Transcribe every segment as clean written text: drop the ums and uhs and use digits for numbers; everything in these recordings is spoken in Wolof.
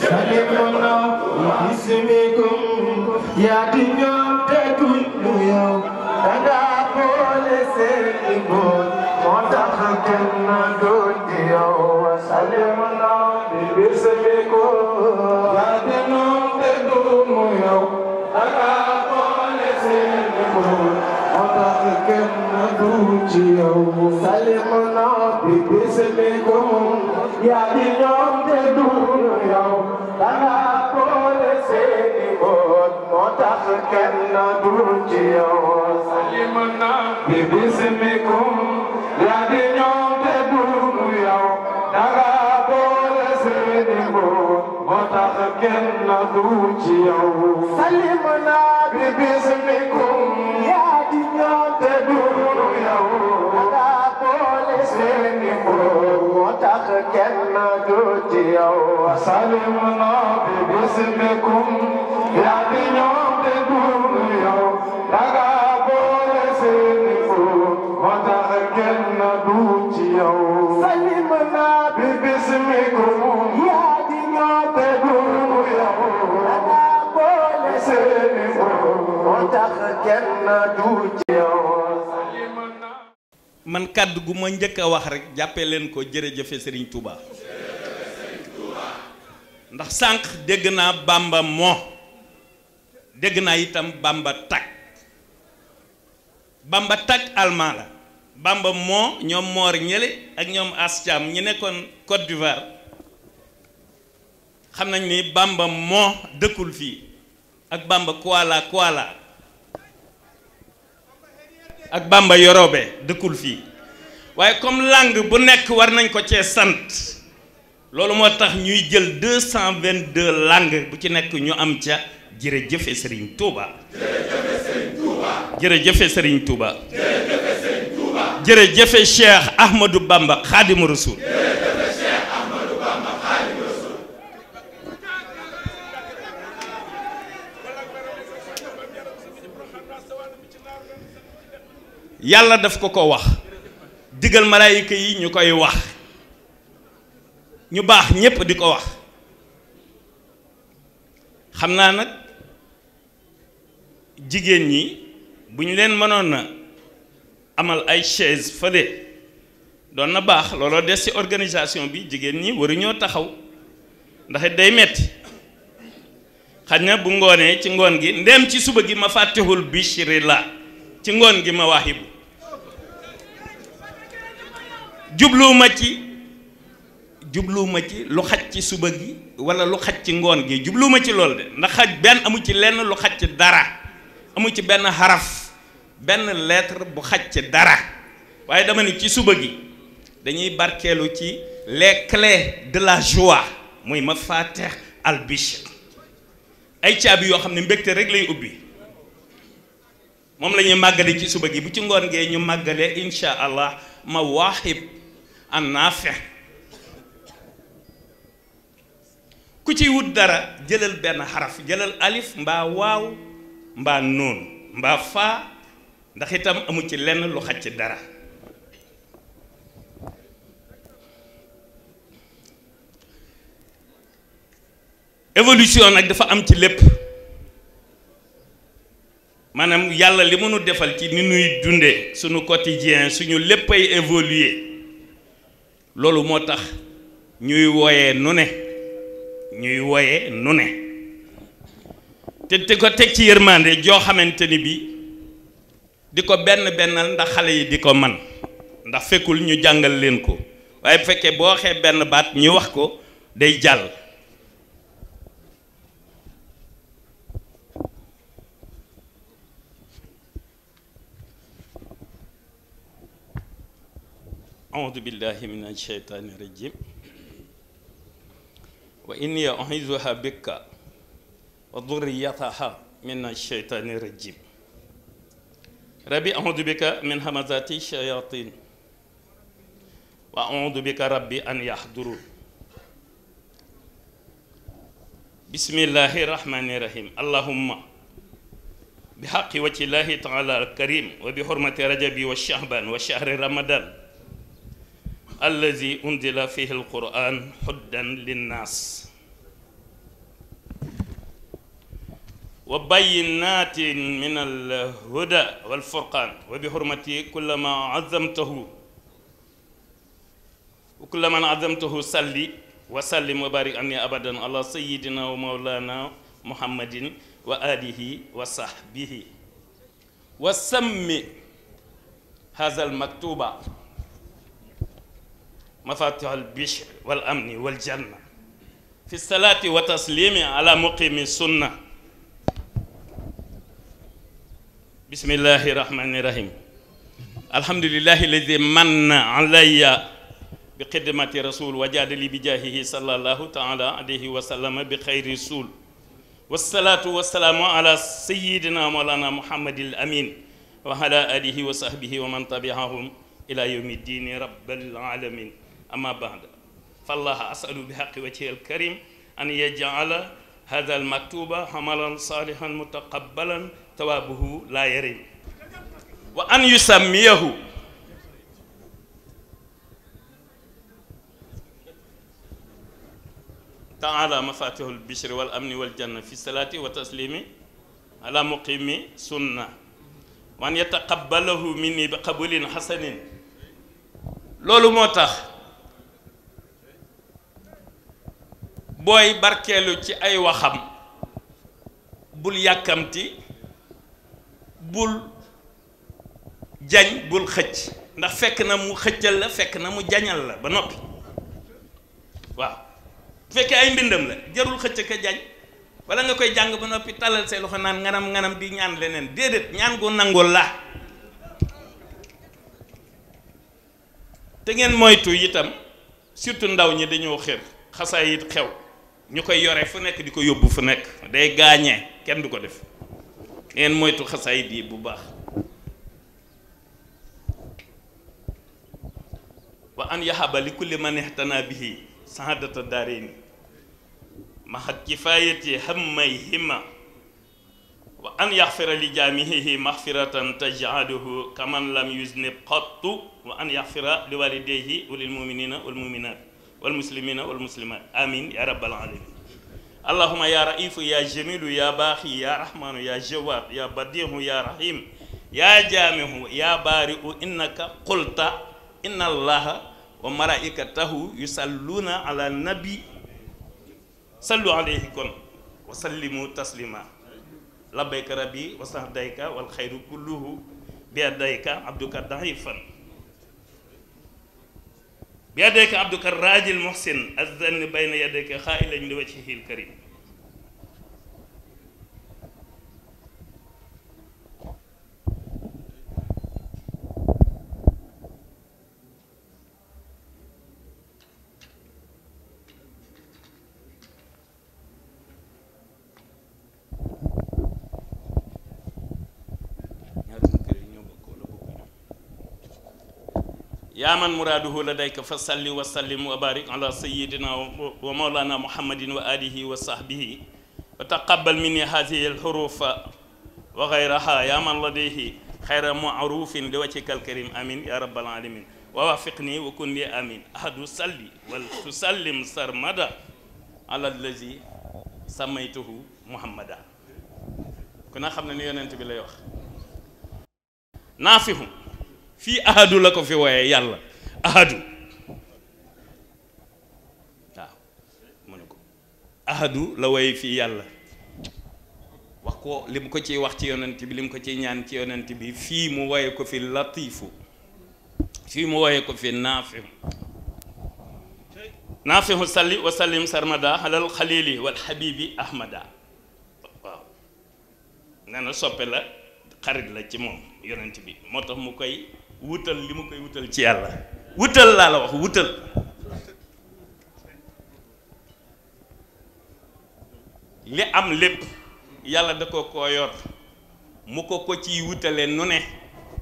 salimuna bismikum yaa di ñoom te duñ ñu yow danga boole seeni boot moo tax kenn duñ di yow salimuna bismikum yaa di ñoom te duñ ñu yow danga boole seeni boot moo tax kenn duñ ci yow salimuna bismikum yaa di ñoom te duñ ñu yow danga boole seeni boot moo tax kenn duñ ci yow salimuna bismikum yaa di ñoom te duñ ñu yow danga boole seeni boot moo tax kenn duñ ci yow salimuna bismikum yaa di ñoom te duñ ñu yow danga boole seeni boot moo tax kenn duñ ci yow salimuna bismikum yaa di ñoom te duñ ñu yow danga boole seeni boot moo tax kenn duñ ci yow salimuna bismikum yaa di ñoom te duñ ñu yow danga boole seeni boot moo tax kenn duñ ci yow man kàddu gu ma njëkk a wax rek jàppee leen ko jërëjëfe Serigne Touba ndax sànq dégg naa Bamba moo dégg naa itam Bamba tak allemand la Bamba moo ñoom moor ñële ak ñoom Ascam ñi nekkoon Côte d'Ivoire xam nañ ni Bamba moo dëkkul fii ak Bamba Kuala ak Bamba Yorobe dëkkul fii waaye comme langue bu nekk war nañ ko cee sant loolu moo tax ñuy jël 222 langues bu ci nekk ñu am ca jërëjëfe Serigne Touba jërëjëfe Serigne Touba jërëjëfe Cheikh Ahmadou Bamba Khadimu Rasoul yàlla daf ko wax digal malaayika yi ñu koy wax ñu baax ñépp di ko wax xam naa nag jigéen ñi bu ñu leen mënoon na amal ay chaise fële doon na baax looloo des ci organisation bi jigéen ñi waruñoo taxaw ndax it day metti xaj na bu ngoonee ci ngoon gi ndem ci suba gi ma fàttewul Bichri la ci ngoon gi ma waaxibu jubluwuma ci lu xaj ci suba gi walla lu xaj ci ngoon gi jubluwuma ci loolu de ndax xaj benn amu ci lenn lu xaj ci dara amu ci benn xaraf benn lettre bu xaj ci dara waaye dama ni ci suba gi dañuy barkeelu ci les clés de la joie muy mafatih al Bichri ay caabi yoo xam ne mbégte rek lay ubbi moom la ñuy màggale ci suba gi bu ci ngoon gee ñu màggale insha allah mawaahib an naafi ku ci wut dara jëlal benn xaraf jëlal alif mbaa waaw mbaa noon mbaa faa ndax itam amu ci lenn lu xaj ci dara évolution nag dafa am ci lépp maanaam yàlla li mënu defal ci ni nuy dundee suñu quotidien suñu léppay évoluer loolu moo tax ñuy wooyee nu ne te ko teg ci yërmande joo xamante ni bi di ko bennal ndax xale yi di ko man ndax fekkul ñu jàngal leen ko waaye bu fekkee boo waxee benn baat ñu wax ko day jàll أعوذ بالله من الشيطان الرجيم وإني أعيذها بك وذريتها من الشيطان الرجيم ربي أعوذ بك من همزات الشياطين وأعوذ بك ربي أن يحضرون بسم الله الرحمن الرحيم اللهم بحق وجه الله تعالى الكريم وبحرمة رجب والشعبان وشهر رمضان الذي أنزل فيه القرآن هدى للناس وبينات من الهدى والفرقان وبحرمته كل ما عظمته وكل من عظمته صلي وسلم وبارك عني أبدا على سيدنا ومولانا محمد وآله وصحبه وسمي هذا المكتوب مفاتيح البشر والأمن والجنة في الصلاة وتسليم على مقيم السنة. بسم الله الرحمن الرحيم. الحمد لله الذي من علي بخدمة رسول وجاد لي بجاهه صلى الله تعالى عليه وسلم بخير رسول والصلاة والسلام على سيدنا مولانا محمد الأمين وعلى آله وصحبه ومن تبعهم إلى يوم الدين رب العالمين. أما بعد فالله أسأل بحق وجهه الكريم أن يجعل هذا المكتوب عملا صالحا متقبلا ثوابه لا يرم وأن يسميه تعالى مفاتيح البشر والأمن والجنة في الصلاة وتسليم على مقيم سنة وأن يتقبله مني بقبول حسن. لولو موتاخ booy barkeelu ci ay waxam bul yàkkamti bul jañ bul xëcc ndax fekk na mu xëccal la fekk na mu jañal la ba noppi waaw fekkee ay mbindam la jarul xëcc ka jañ wala nga koy jàng ba noppi talal say loxo naan nganam nganam di ñaan leneen déedéet ñaan gu nangul la te ngeen moytu itam surtout ndaw ñi dañoo xër xasaay it xew ñu koy yore fu nekk di ko yóbbu fu nekk day gaañee kenn du ko def ngeen moytu xasaayit yi bu baax. wa an yahaba li kulli man ihtana bihi saadata daarayni mahat kifayati hammayhima wa an yaxfira li jaamihi maxfiratan tajcaluhu kaman lam yuznib qattu wa an yaxfira li walidayhi wa lil muminina wal muminat والمسلمين والمسلمات آمين يا رب العالمين. اللهم يا رئيف يا جميل يا باخي يا رحمن يا جواد يا بديع يا رحيم يا جامع يا بارئ إنك قلت إن الله وملائكته يصلون على النبي صلوا عليه كن وسلموا تسليما. لبيك ربي وسعديك والخير كله بيديك عبدك ضعيفا بيديك عبدك الراجل المحسن الذن بين يديك خائلا لوجهه الكريم. يا من مراده لديك فصل وسلم وبارك على سيدنا ومولانا محمد وآله وصحبه وتقبل مني هذه الحروف وغيرها يا من لديه خير معروف لوجهك الكريم آمين يا رب العالمين. ووافقني وكن لي آمين. أحد صلي وتسلم سرمدا على الذي سميته محمدا. كنا خمنا يونت بي لاي واخ نافهم في أحد لك في ويا يلا أحد أحد لوي في يلا وكو لم كو تي وقت يونت بي لم كو تي ñaan ci yonent bi fi mu waye ko fi latifu fi mu waye ko fi nafi nafihu salli wa sallim sarmada halal khalili wal habibi ahmada waaw nana soppe la xarit la ci mom yonent bi motax mu koy wutal li mu koy wutal ci yàlla wutal laa la wax wutal li am lépp yàlla da ko yor mu ko ciy wutale nu ne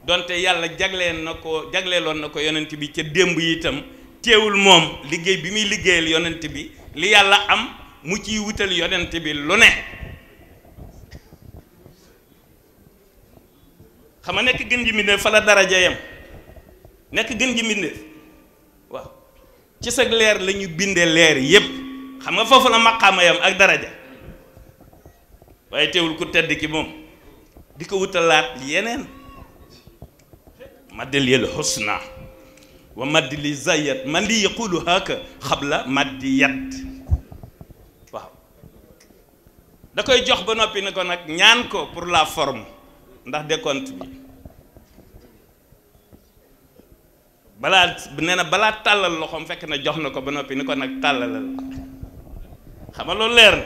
donte yàlla jagleeloon na ko yonent bi ca démb itam teewul moom liggéey bi muy liggéeyal yonent bi li yàlla am mu ciy wutal yonent bi lu ne xam nga nekk gën ji mbindéef fa la daraja yam nekk gën ji mbindéef waaw ci sag leer la ñu binde leer yépp xam nga foofu la maqaama yam ak daraja waaye teewul ku tedd ki moom di ko wutalaat yeneen maddil yel husna wa maddi li zayat man li yaqulu haka xabla maddi yat waaw da koy jox ba noppi ne ko nag ñaan ko pour la forme ndax décompte bi balaa nee na balaa tàllal loxoom fekk na jox na ko ba noppi ni ko nag tàllalal xam nga loolu leer na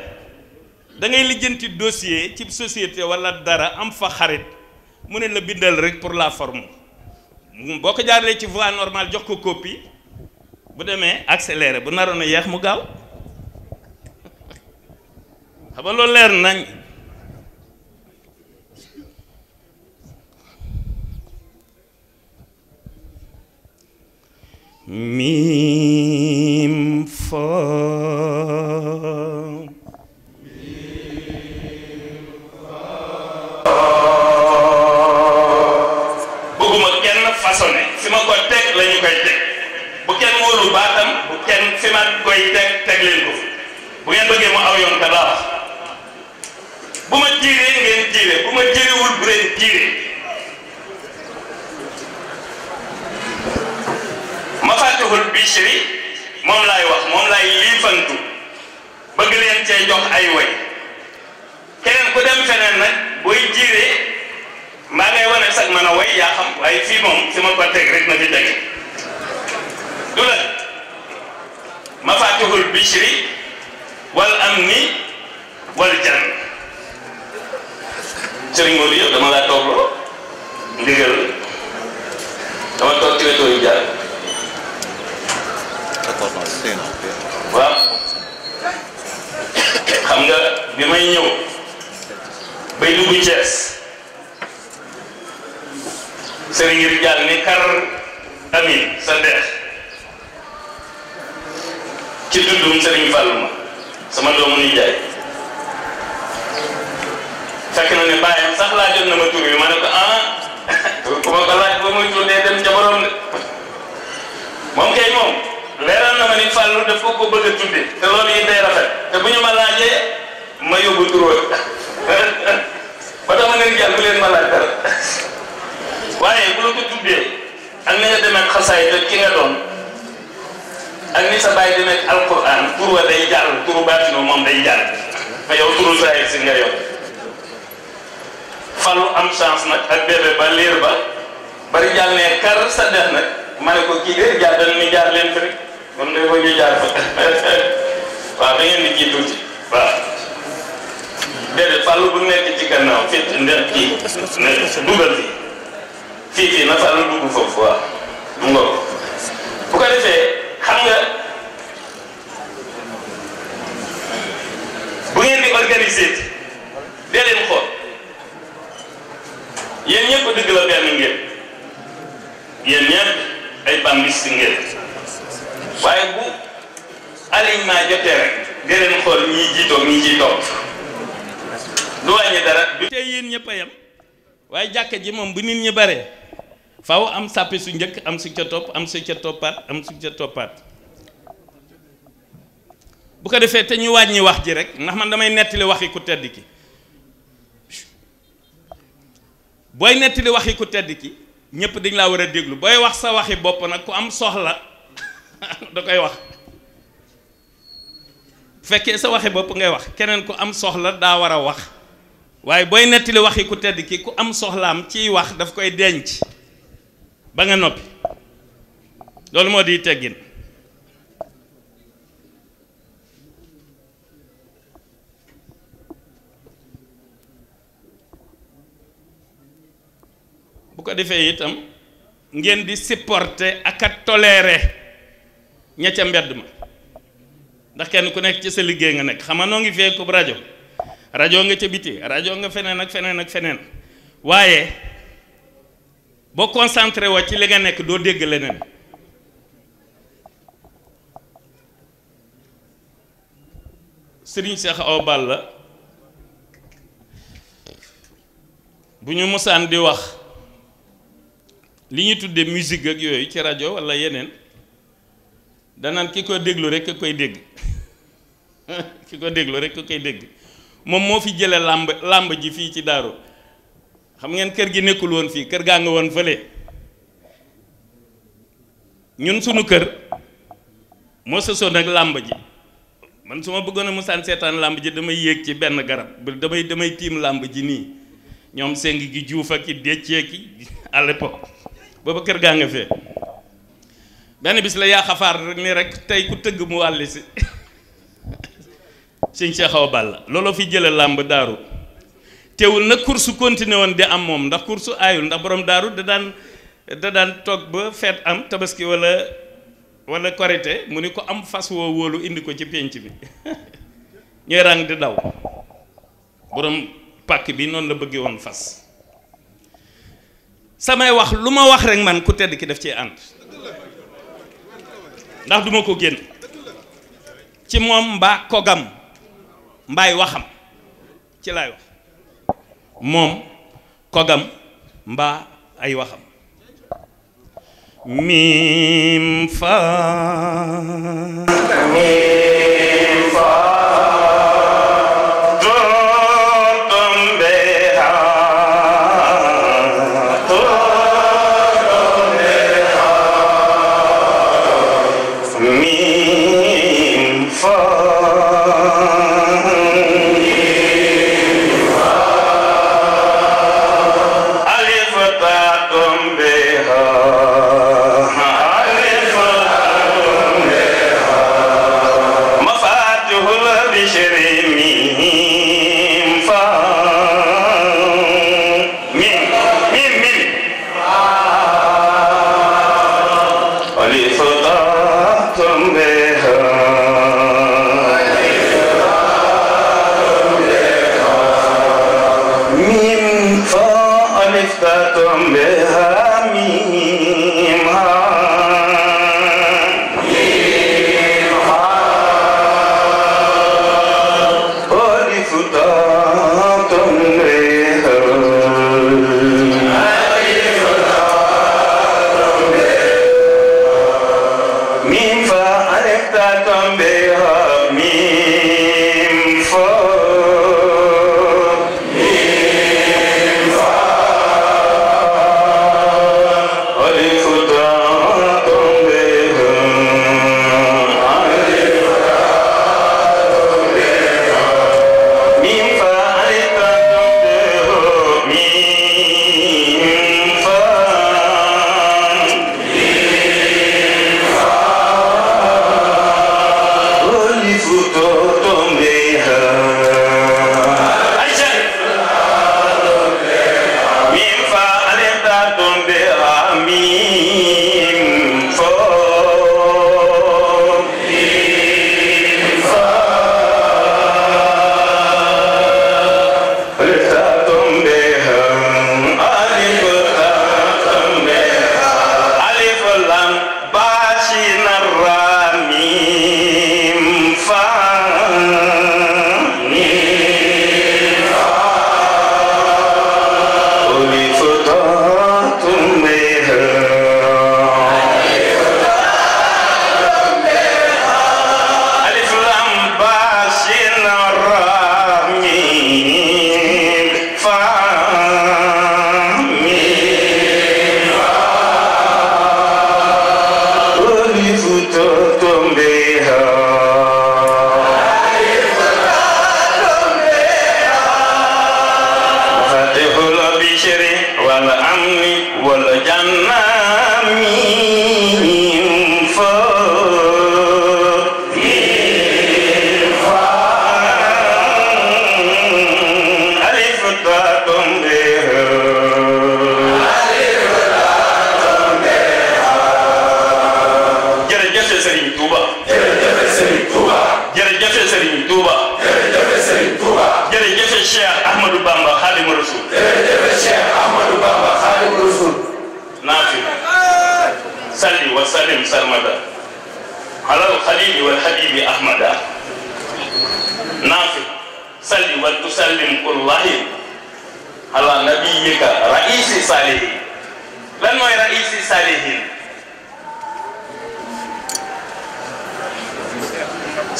da ngay lijjanti dossier ci société wala dara am fa xarit mu ne la bindal rek pour la forme boo ko jaaree ci voie normale jox ko copie bu demee accéléré bu naroon a yeex mu gaaw xam nga loolu leer nañ miim fa bëgguma kenn façonné fi ma ko teg la ñu koy teg bu kenn wóolu baatam bu kenn fi ma koy teg leen ko bu ngeen bëggee mu aw yoon ka laa wax bu ma tiiree ngeen tiire bu ma tiirewul bu leen tiire Mafatihul Bichri moom laay wax moom laay liifantu bëgg leen cee jox ay way keneen ku dem feneen nag booy jiiree maa ngay wane sax mën a way yaa xam waaye fii moom fi ma ko teg rek na fi tege du la Mafatihul Bichri wal amni wal jann Sëriñ Modou yow dama laa toogloo ndigal dama toog ci wetu yu jaar waaw xam nga bi may ñëw bay dugg Thiès sëriñ Rijaal ni kar amin sa deex ci tuddum sëriñ Fàllu ma sama doomu nijaay fekk na ne bàyyam sax laajoon na ma tur bi ma ne ko ku ma ko laaj ba muy tuddee dem ca borom de moom kay moom leeral na ma ni Fàllu daf ko bëgg a tudde te loolu yi day rafet te bu ñu ma laajee ma yóbbu turó ba tax ma ne Rijaal bu leen ma laaj dara waaye bu la ko tuddee ak ni nga demee xasaay te ki nga doon ak ni sa bàyyi demee alquran tur wa day jàll turu baatino moom day jàll fa yow turu saayir si nga yor Fàllu am chance nag ak bébé ba liir ba bari jàll ne kar sa dex nag ma ne ko kii de jaar dañ ni jaar leen fi rek kon de ko ñu jaar fa waaw da ngeen di kii tuuti waaw déedéet Fàllu bu nekk ci gannaaw fit ndem kii ne dugal fii na Fàllu dugg foofu waaw mu nga bu ko defee xam nga bu ngeen di organiser dee leen xool yéen ñëpp dëgg la benn ngeen yéen ñëpp ay bambis si ngeen waaye bu alignement jotee rek dee leen xool ñii jiitoog ñii ciy topp du wàññi dara du tey yéen ñëpp a yem waaye jàkka ji moom bu nit ñi bare faaw am sàppi su njëkk am su ca topp am su ca toppaat am su ca toppaat bu ko defee te ñu wàññi wax ji rek ndax man damay nettali waxi ku tedd ki booy nettali waxi ku tedd ki ñëpp dañ laa war a déglu booy wax sa waxi bopp nag ku am soxla da koy wax bu fekkee sa waxi bopp ngay wax keneen ku am soxla daa war a wax waaye booy nettali waxi ku tedd ki ku am soxlaam ciy wax daf koy denc ba nga noppi loolu moo di teggin bu ko defee itam ngeen di supporter ak a tolérer ña ca mbedd ma ndax kenn ku nekk ci sa liggéey nga nekk xam nga noo ngi fee ko rajo nga ca biti rajo nga feneen ak feneen ak feneen waaye boo concentré woo ci li nga nekk doo dégg leneen Sëriñ Cheikh Awa Balla bu ñu mosaan di wax li ñu tuddee musique ak yooyu ci rajo walla yeneen danaan ki ko déglu rek a koy dégg ki ko déglu rek a koy dégg moom moo fi jële làmb ji fii ci Daaru xam ngeen kër gi nekkul woon fii kër gaa nga woon fële ñun sunu kër moo sësoon ak làmb ji man su ma bëggoon a musaan seetaan làmb ji damay yéeg ci benn garab damay tiim làmb ji nii ñoom seng gi juuf ak i déccee ki à l'époque booba kër gaa nga fee benn bis la yaa xafaar ni rek tey ku tëgg mu wàlli si sëñ Cheikh Awa Balla looloo fi jële làmb Daaru teewul nag course continué woon di am moom ndax course aayul ndax borom Daaru da daan toog ba feet am tabaski wala korité mu ni ko am fas woo wóolu indi ko ci pénc bi ñooy rang di daw borom pàkk bi noonu la bëggee woon fas samay wax lu ma wax rek man ku tedd ki def ci ànd ndax duma ko génn ci moom mbaa kogam mbaay waxam ci laay wax moom kogam mbaa ay waxam mim fa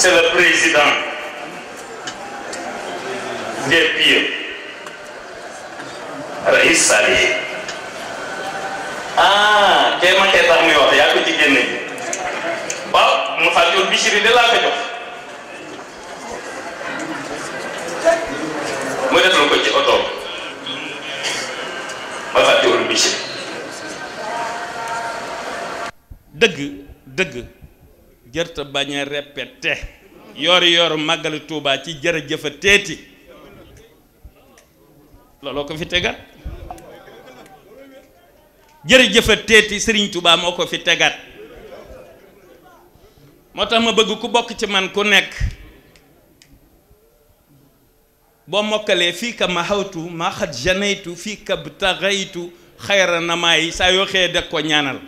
C'est le président des pieux Rais Salih kee ma kee tax muy wax yaa ko ci génne ji waaw mu fàttiwul Bichri de laa ko jox mu defal ko ci oto ma fàttiwul Bichri dëgg jërta bañ a répété yor màggali Tuubaa ci jërëjëfa teeti looloo ko fi tegaat jërëjëfa teeti Sëriñ Tuubaa moo ko fi tegaat moo tax ma bëgg ku bokk ci man ku nekk boo mokkalee fii ka ma xawtu ma xat janaytu fii ka btaxaytu xayra namaa yi saa yoo xëyee deg ko ñaanal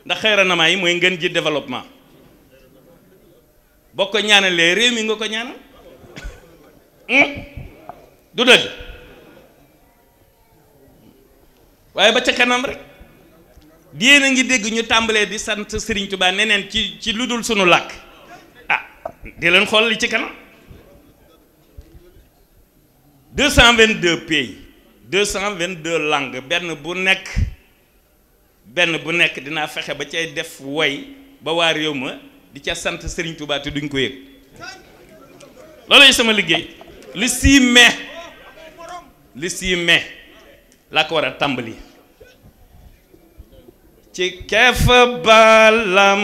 ndax xayra namaa yi mooy ngeen ji développement boo ko ñaanalee réew mi nga ko ñaanal du dëgg waaye ba ca kanam rek yéen a ngi dégg ñu tàmbalee di sant Serigne Touba neneen ci lu dul sunu làkk di leen xool li ci kanam 222 pays 222 langues benn bu nekk dinaa fexe ba cay def woy ba waa réew ma di ca sant Serigne Touba te duñ ko yëg loolay sama liggéey le 6 mai laa ko war a tàmbali ci keef balam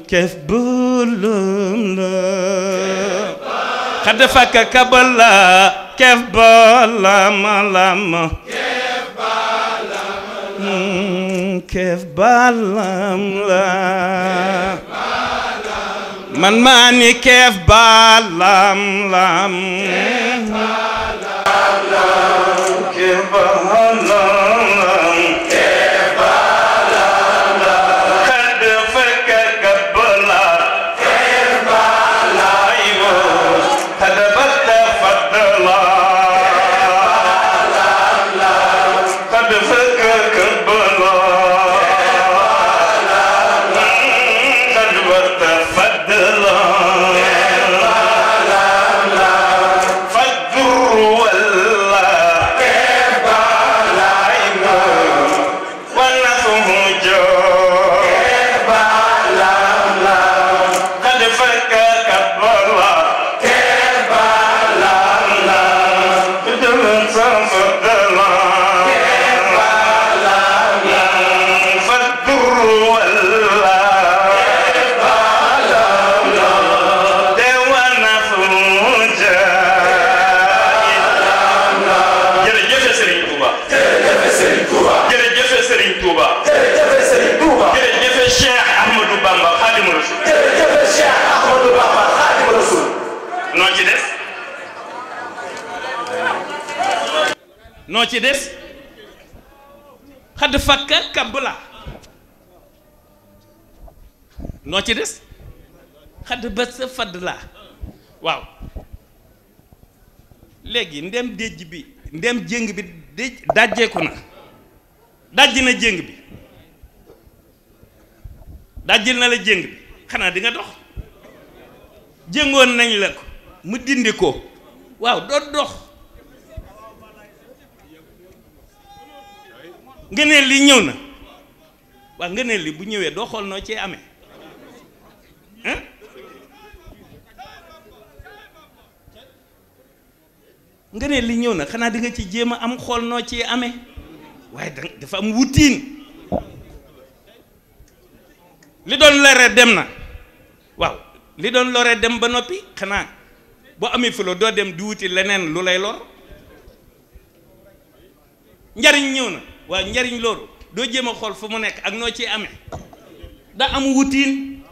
keef bulum la xad fakka kabala keef balam keef balam la man maa ni keef balam lam keef balam xad fakka kabala keef balam xad batta fadla xad fakka kabala noo ci des xadd fakka kabla noo ci des xadd ba sa fadd laa waaw léegi ndem déj bi ndem jéng bi dajjeeku na dajji na jéng bi dajjil na la jéng bi xanaa di nga dox jéngoon nañ la ko mu dindi ko waaw doo dox ngëneel li ñëw na waaw ngëneel li bu ñëwee doo xool noo cee amee ngëneel li ñëw na xanaa di nga ci jéem a am xool noo cee amee waaye dafa am wutiin li doon lore dem na waaw li doon lore dem ba noppi xanaa boo amee fulo doo dem di wuti leneen lu lay lor njariñ ñëw na waaw njariñ loolu doo jéem a xool fu mu nekk ak noo ci amee da am wutiin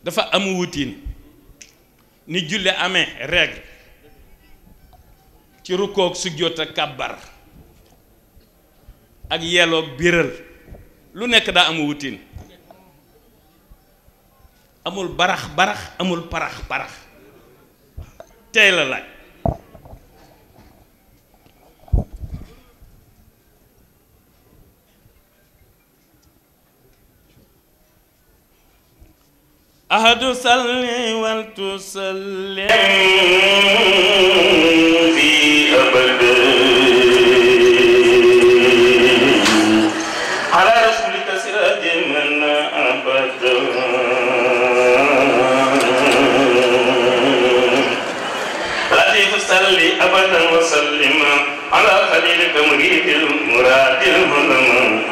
dafa am wutiin ni julle amee règle ci rukkoog sujjóot ak kàbbar ak yeloog biral lu nekk daa am wutiin amul barax barax amul parax parax tey la laaj أحد صلي ولتسلم في أبد على رسولك سراج من أبد لطيف صلي أبدا وسلم على خليلك مريد المراد المنم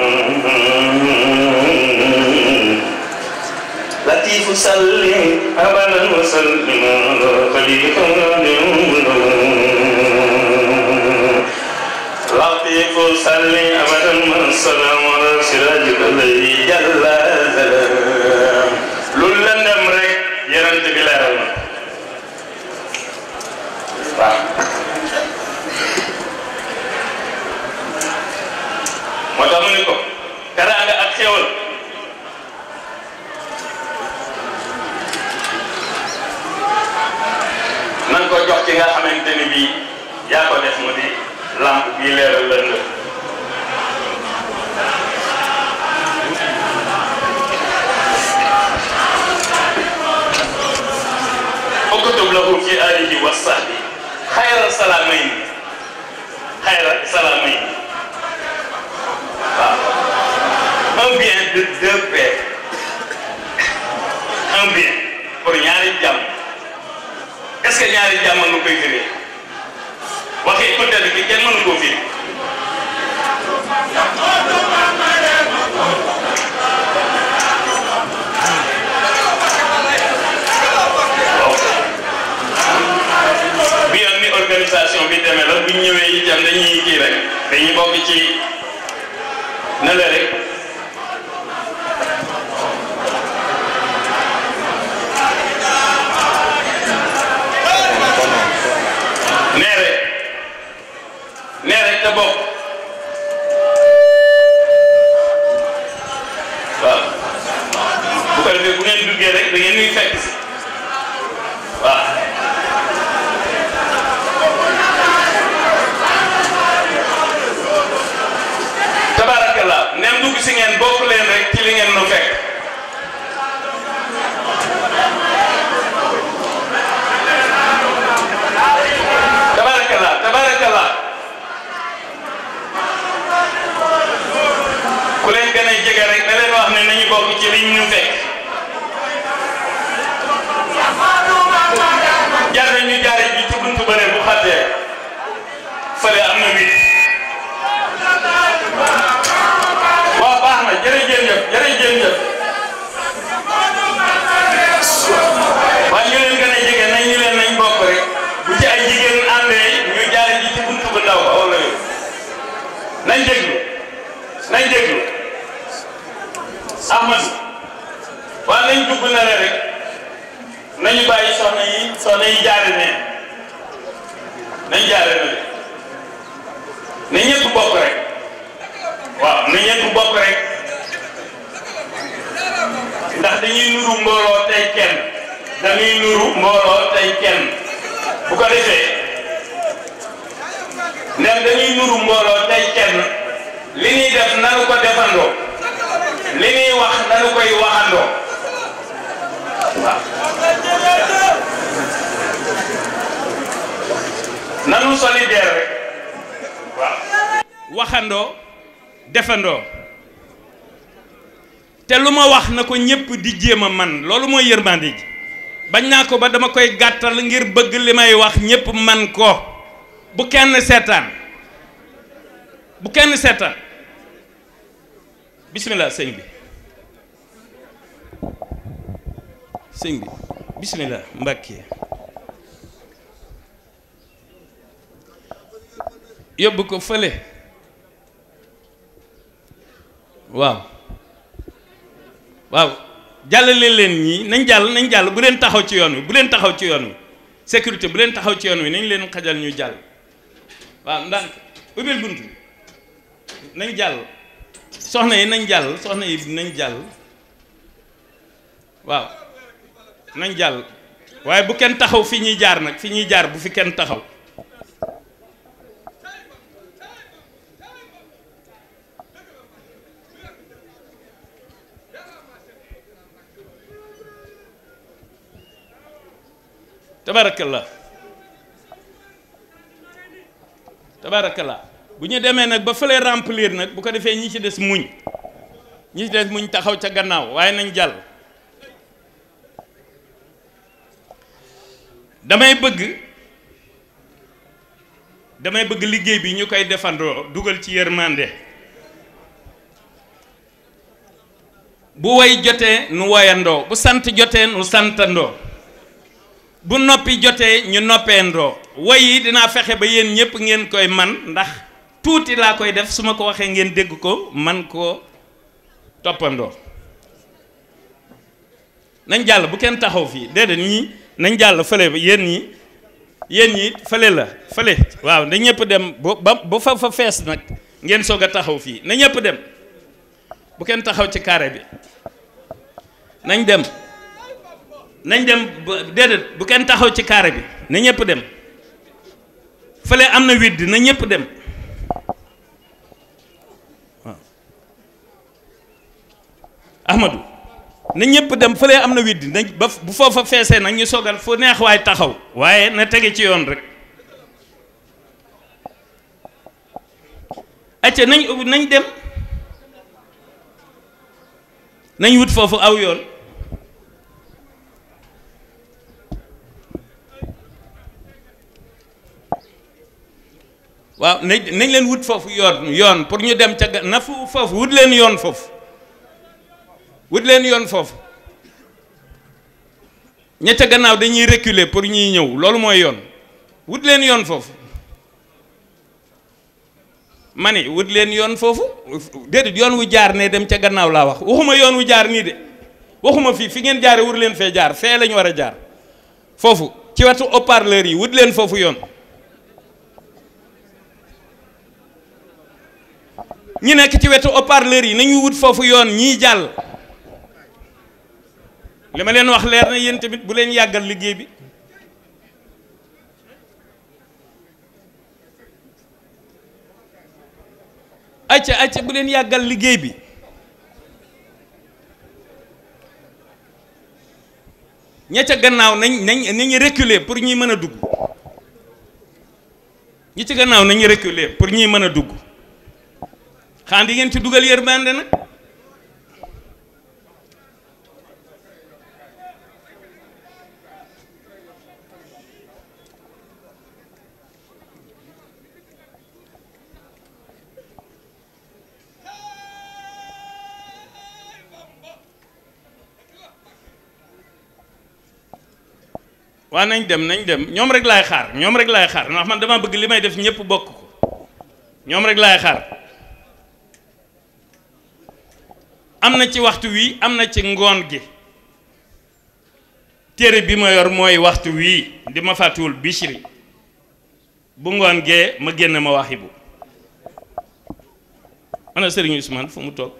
لطيف صلي أبدا وسلم على خليلك مريد المنم لطيف صلي أبدا والسلام على سراجك الذي جل ذلام لولا نمرك يرنت بلا moo tax mu ne ko teraanga ak xéwal nan ko jox ci nga xamante ni bii yaa ko def mu di lamp bii leeral lënd uktub lahu fi alihi wa sahbi xayra salaamayn un bien de deux paix un bien pour ñaari jàmm est-ce que ñaari jàmm nga koy firee waxee peut-être que kenn mënu koo firi bi yoon ni organisation bi demee la bu ñëwee itam dañuy kii rek dañuy bokk ci na la rek nee rek te bokk waaw bu ko defee bu ngeen duggee rek da ngeen ñuy fekk si waaw tabarakallah nem dugg si ngeen bokk leen rek ci li ngeen nu fekk tabarakallah ku leen gën a jege rek da leen wax ne nañu bokk ci liñ ñu fekk jar na ñu jaare ji ci buntu bëre bu xattee fële am na wit waaw baax na jërëjëf waaye ñu leen gën a jege nañ ñu leen nañ bokk rek bu ci ay jigéen àndee ñu jaare ji ci buntu bu ndaw ba wala yooyu nañ déglu Ahmad waaye nañ dugg na le rek nañu bàyyi soxna yi jaare ne nañ jaare na le na ñëpp bokk rek waaw na ñëpp bokk rek ndax dañuy nuru mbooloo tey kenn bu ko defee ndem dañuy nuru mbooloo tey kenn li ñuy def nanu ko defandoo li ñuy wax nanu koy waxandoo waaw nanu solidaire rek waaw waxandoo defandoo te lu ma wax na ko ñépp di jéem a man loolu mooy yërmande ji bañ naa ko ba dama koy gàttal ngir bëgg li may wax ñépp man ko bu kenn seetaan bismillah sëñ bi bismillah Mbàkke yóbbu ko fële waaw jàllale leen ñii nañ jàll bu leen taxaw ci yoon wi sécurité bu leen taxaw ci yoon wi nañ leen xajal ñu jàll waaw ndànk ubbil bunt bi nañ jàll soxna yi nañ jàll waaw nañ jàll waaye bu kenn taxaw fi ñuy jaar nag bu fi kenn taxaw tabarakallah tabarakallah bu ñu demee nag ba fële remplir nag bu ko defee ñi ci des muñ taxaw ca gannaaw waaye nañ jàll. damay bëgg liggéey bi ñu koy defandoo dugal ci yërmande bu way jotee nu woyandoo bu sant jotee nu santandoo bu noppi jotee ñu noppeendoo woy yi dinaa fexe ba yéen ñëpp ngeen koy man ndax tuuti laa koy def su ma ko waxee ngeen dégg ko man koo toppandoo. nañ jàll bu kenn taxaw fii déedéet ñii nañ jàll fële ba yéen ñi fële la fële waaw na ñëpp dem ba fa fees nag ngeen soog a taxaw fii na ñëpp dem bu kenn taxaw ci carré bi nañ dem déedéet bu kenn taxaw ci carré bi na ñëpp dem fële am na widd na ñëpp dem waaw Ahmadou na ñëpp dem fële am na widd nañ ba bu foofa feesee nag ñu soogal fu neex waay taxaw waaye na tege ci yoon rek acca nañ dem nañ wut foofu aw yoon waaw nañ leen wut foofu yoon pour ñu dem ca na foofu wut leen yoon foofu ña ca gannaaw dañuy reculer pour ñuy ñëw loolu mooy yoon wut leen yoon foofu ma ne wut leen yoon foofu déedéet yoon wu jaar ne dem ca gannaaw laa wax waxuma yoon wu jaar nii de waxuma fi ngeen jaare wut leen fee jaar fee lañu war a jaar foofu ci wetu haut-parleur yi wut leen foofu yoon ñi nekk ci wetu haut-parleur yi nañu wut foofu yoon ñii jàll li ma leen wax leer na yéen tamit bu leen yàggal liggéey bi acca bu leen yàggal liggéey bi ña ca gannaaw nañ reculer pour ñuy mën a dugg ñi ci gannaaw nañu reculer pour ñuy mën a dugg xanaa di ngeen ci dugal yërmande nag waa nañ dem ñoom rek laay xaar ndax man dama bëgg li may def ñëpp bokk ko ñoom rek laay xaar am na ci waxtu wi am na ci ngoon gi téere bi ma yor mooy waxtu wii di ma fàttuwul Bichri bu ngoon gee ma génn ma waxi bu ana Serigne Ousmane fu mu toog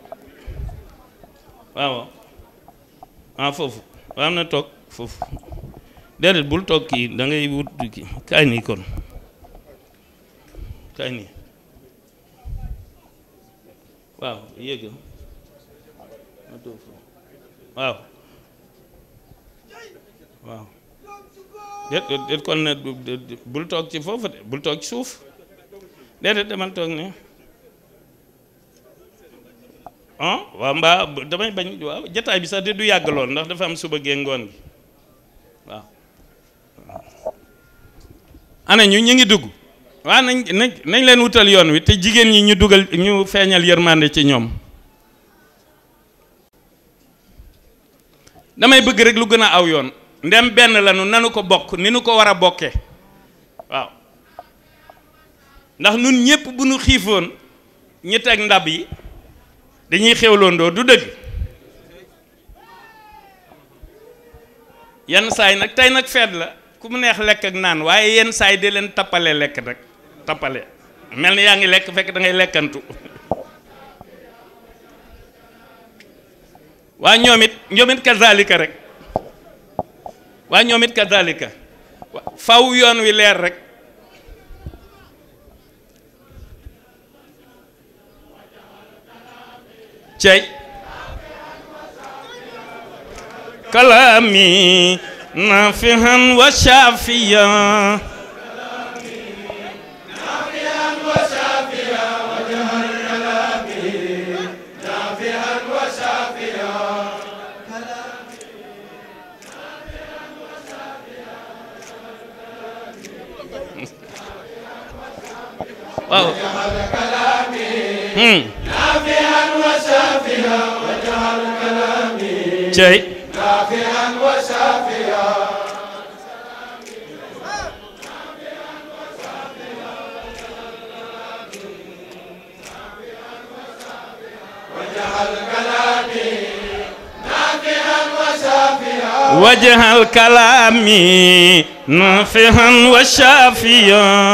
waaw foofu waaw am na toog foofu déedéet bul toog kii da ngay wut kii kaay nii kon kaay nii waaw yéeg waaw déet kon ne bul toog ci foofu de bul toog ci suuf déedéet demal toog ne waaw mbaa damay bañ waaw jataay bi sax de du yàgg lool ndax dafa am suba gee ngoon gi waaw ana ñu ngi dugg waaw nañ leen wutal yoon wi te jigéen ñi ñu feeñal yërmande ci ñoom damay bëgg rek lu gën a aw yoon ndem benn lanu nanu ko bokk ni nu ko war a bokkee waaw ndax nun ñépp bu nu xiifoon ñi teg ndab yi dañuy xewloondoo du dëgg yenn saay nag tey nag feet la ku mu neex lekk ak naan waaye yenn saay de leen tappale lekk rek tappale mel ni yaa ngi lekk fekk da ngay lekkantu waa ñoom it kazalika rek waa ñoom it kazalika faw yoon wi leer rek cey kalami نافعا وشافيا وجعل كلامي نافعا وشافيا وجعل كلامي جاي نافعا وشافيا وجعل كلامي نافعا وشافيا وجه الكلام نافعا وشافيا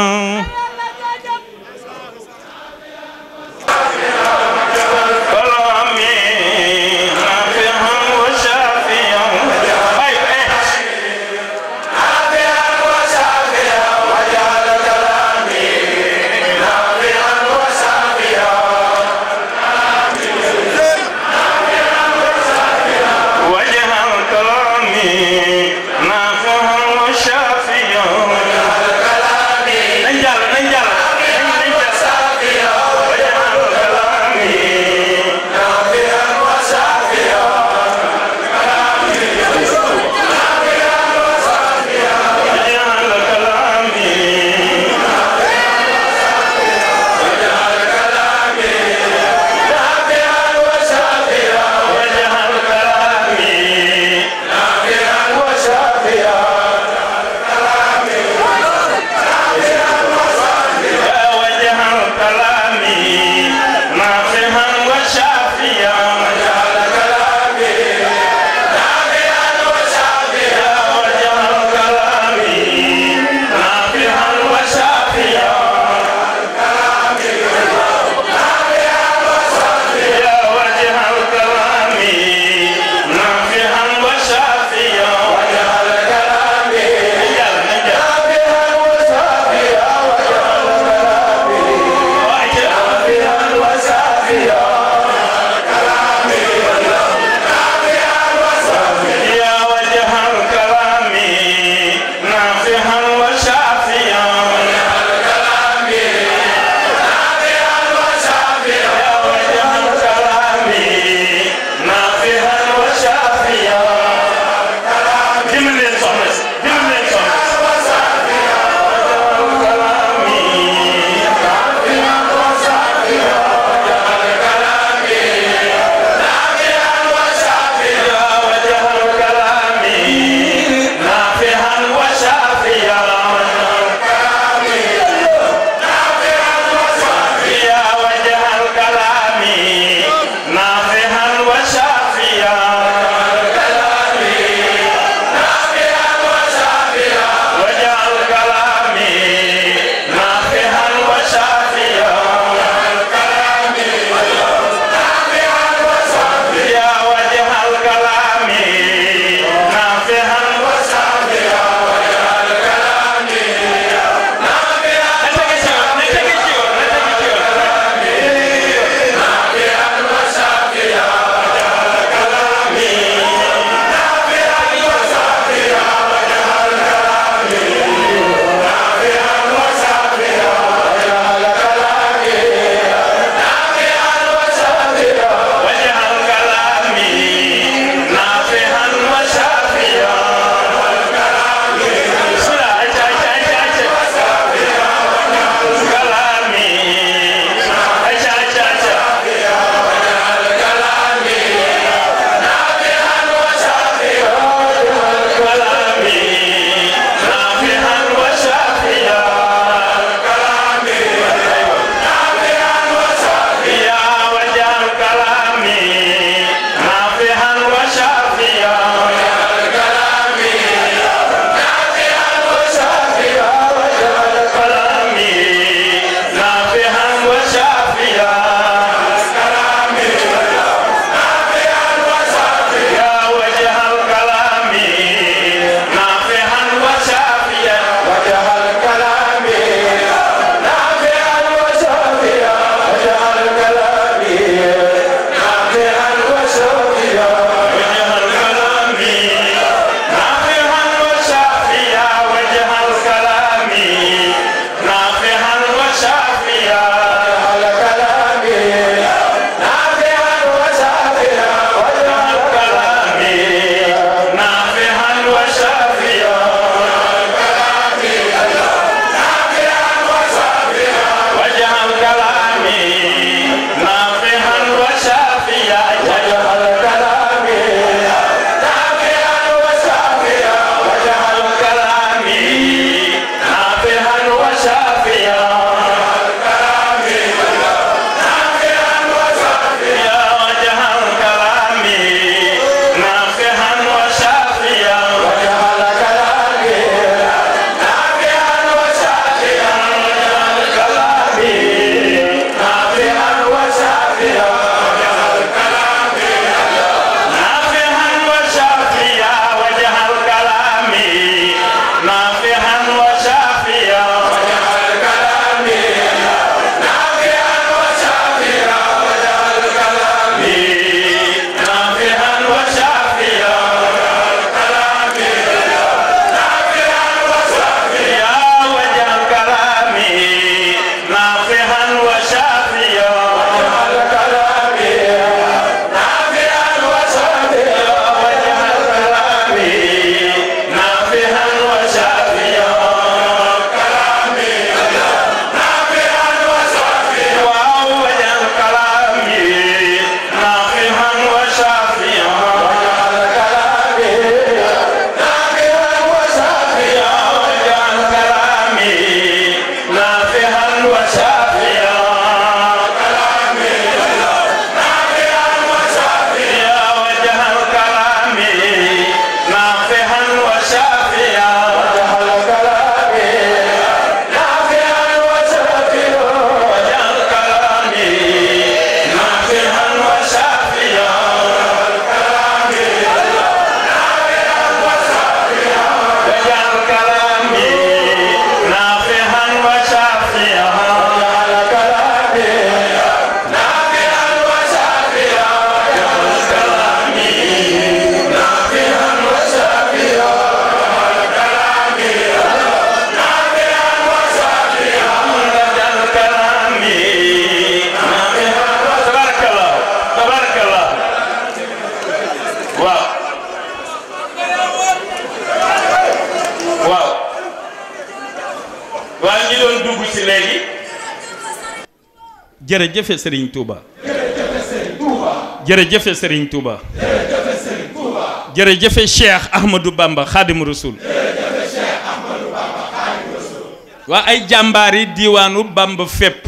jërëjëfe Serigne Touba. jërëjëfe Serigne Touba. jërëjëfe Serigne Touba. jërëjëfe Serigne Touba. jërëjëfe Cheikh Ahmadou Bamba Khadim Rasoul. jërëjëfe Cheikh Ahmadou Bamba Khadim Rasoul. waa ay jàmbaari diiwaanu Bamba fépp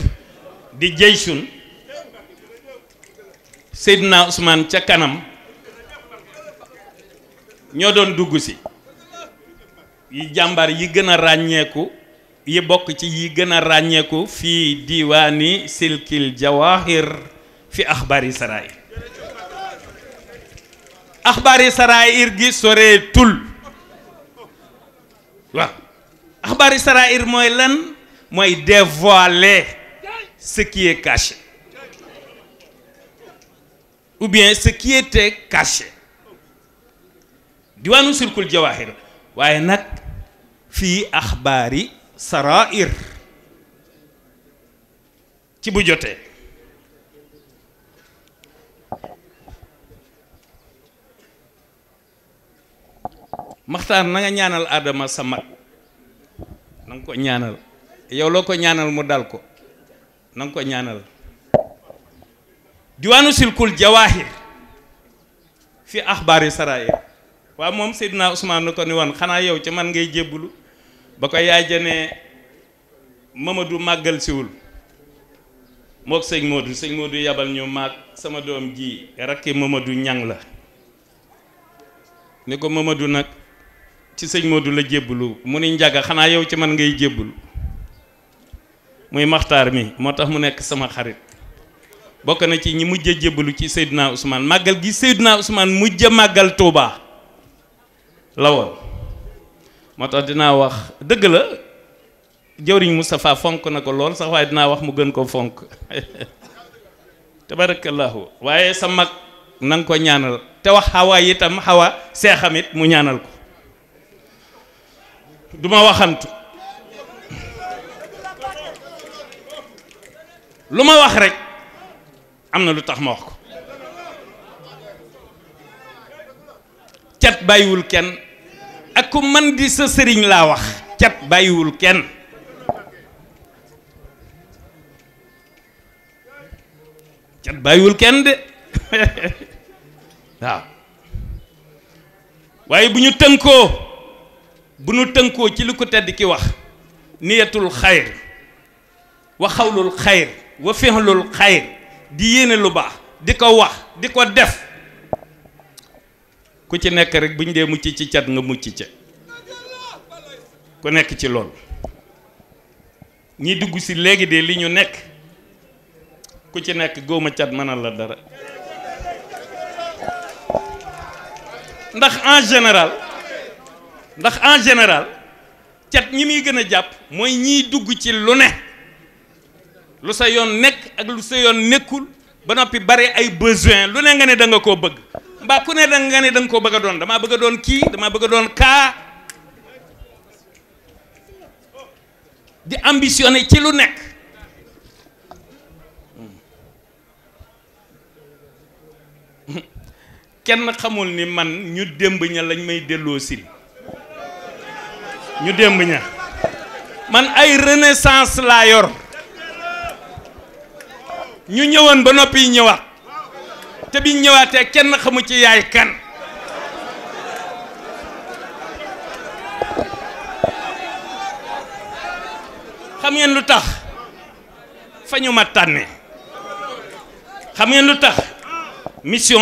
di jeysun Seydina Ousmane ca kanam ñoo doon dugg si yi jàmbaar yi gën a ràññeeku yi bokk ci yi gën a ràññeeku fii diiwaani silkil jawahir fi axbaari sarair. axbaari sarair gi soreetul waaw axbaari sarair mooy lan mooy dévoiler ce qui est caché ou bien ce qui était caché diwaanu silkul jawahir waaye nag fii axbaari sarair ci bu jotee Maxtaar na nga ñaanal Adama sa mag na nga ko ñaanal yow loo ko ñaanal mu dal ko na nga ko ñaanal diwaanu silkul jawahir fi axbaari sarair waaw moom Seydina Ousmane na ko ni woon xanaa yow ci man ngay jébbulu ba ko yaay jane Mamadou màggal siwul mook sëñ Modou yabal ñu maag sama doom ji rakki Mamadou ñang la ni ko Mamadou nag ci sëñ Modou la jébbulu mu ni njaga xanaa yow ci man ngay jébbulu muy Maxtaar mi moo tax mu nekk sama xarit bokk na ci ñi mujj a jébbalu ci Seydina Ousmane màggal gi Seydina Ousmane mujj a màggal Touba la woon moo tax dinaa wax dëgg la jëwriñ Moustapha fonk na ko lool sax waaye dinaa wax mu gën ko fonk tabarakallahu waaye sa mag na nga ko ñaanal te wax xawa itam xawa seexamit mu ñaanal ko duma waxantu lu ma wax rek am na lu tax ma wax ko cat bàyyiwul kenn ak ku man di sa sëriñ laa wax cat bàyyiwul kenn cat bàyyiwul kenn de waaw waaye bu ñu tënkoo ci li ko tedd ki wax niyatul xayr wa xawlul xayr wa fi'lul xayr di yéene lu baax di ko wax di ko def ku ci nekk rek bu ñu dee mucc ci cat nga mucc ca ku nekk ci lool ñi dugg si léegi de li ñu nekk ku ci nekk góoma cat mënal la dara ndax en général cat ñi muy gën a jàpp mooy ñiy dugg ci lu ne lu sa yoon nekk ak lu sa yoon nekkul ba noppi bari ay besoin lu ne nga ne da nga koo bëgg mbaa ku ne da nga ne da nga koo bëgg a doon damaa bëgg a doon kii damaa bëgg a doon kaa di ambitionné ci lu nekk kenn xamul ni man ñu démb ña lañ may delloo sil ñu démb ña man ay renaissance laa yor ñu ñëwoon ba noppi ñëwaat te biñ ñëwaatee kenn xamu ci yaay kan xam ngeen lu tax fa ñu ma tànne xam ngeen lu tax mission